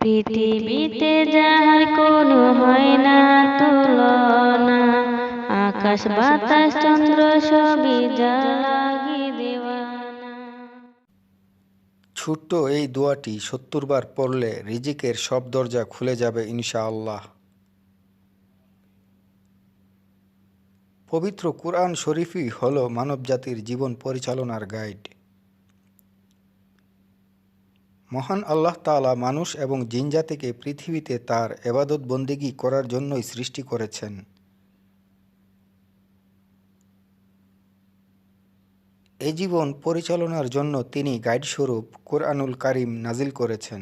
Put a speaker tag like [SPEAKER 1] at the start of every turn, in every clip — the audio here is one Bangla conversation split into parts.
[SPEAKER 1] পৃথিবীতে যাহার কোনো হয় না তুলনা, আকাশ বাতাস চন্দ্র সবই যার লাগি দেওয়ানা।
[SPEAKER 2] ছোট্ট এই দোয়াটি ৭০ বার পড়লে রিজিকের সব দরজা খুলে যাবে ইনশাআল্লাহ। পবিত্র কুরআন শরীফই হল মানবজাতির জীবন পরিচালনার গাইড। মহান আল্লাহ তাআলা মানুষ এবং জিনজাতিকে পৃথিবীতে তার ইবাদত বন্দেগী করার জন্যই সৃষ্টি করেছেন। এই জীবন পরিচালনার জন্য তিনি গাইডস্বরূপ কুরআনুল কারীম নাজিল করেছেন।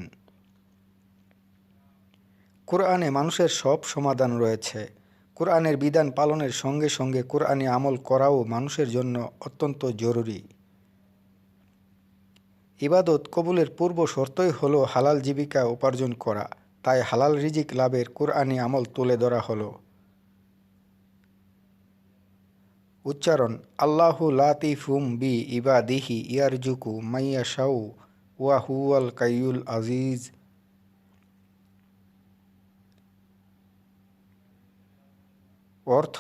[SPEAKER 2] কুরআনে মানুষের সব সমাধান রয়েছে। কুরআনের বিধান পালনের সঙ্গে সঙ্গে কুরআনি আমল করাও মানুষের জন্য অত্যন্ত জরুরি। ইবাদত কবুলের পূর্ব শর্তই হলো হালাল জীবিকা উপার্জন করা, তাই হালাল রিজিক লাভের কুরআনি আমল তুলে ধরা হলো। উচ্চারণ: আল্লাহু লাতিফুম বি ইবাদিহি ইয়ারজুকু মাইয়াশাউ ওয়া হুয়াল কাইয়ুল আজিজ। অর্থ: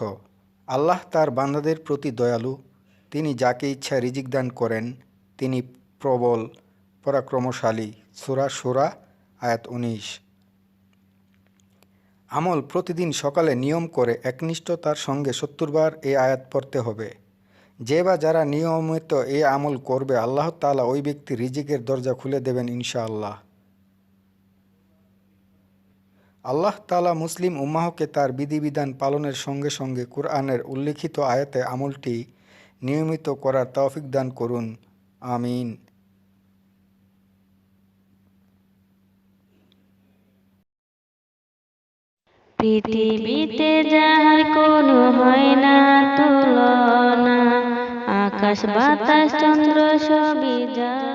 [SPEAKER 2] আল্লাহ তার বান্দাদের প্রতি দয়ালু, তিনি যাকে ইচ্ছা রিজিক দান করেন, তিনি প্রবল পরাক্রমশালী। সূরা শূরা আয়াত ১৯। আমল: প্রতিদিন সকালে নিয়ম করে একনিষ্ঠতার সঙ্গে ৭০ বার এই আয়াত পড়তে হবে। যে বা যারা নিয়মিত এই আমল করবে আল্লাহ তাআলা ওই ব্যক্তির রিজিকের দরজা খুলে দেবেন ইনশাআল্লাহ। আল্লাহ তাআলা মুসলিম উম্মাহকে তার বিধিবিধান পালনের সঙ্গে সঙ্গে কুরআনের উল্লিখিত আয়াতে আমলটি নিয়মিত করার তৌফিক দান করুন। আমিন।
[SPEAKER 1] পৃথিবীতে যাহার কোনো হয় না তুলনা, আকাশ বাতাস চন্দ্র সবই যার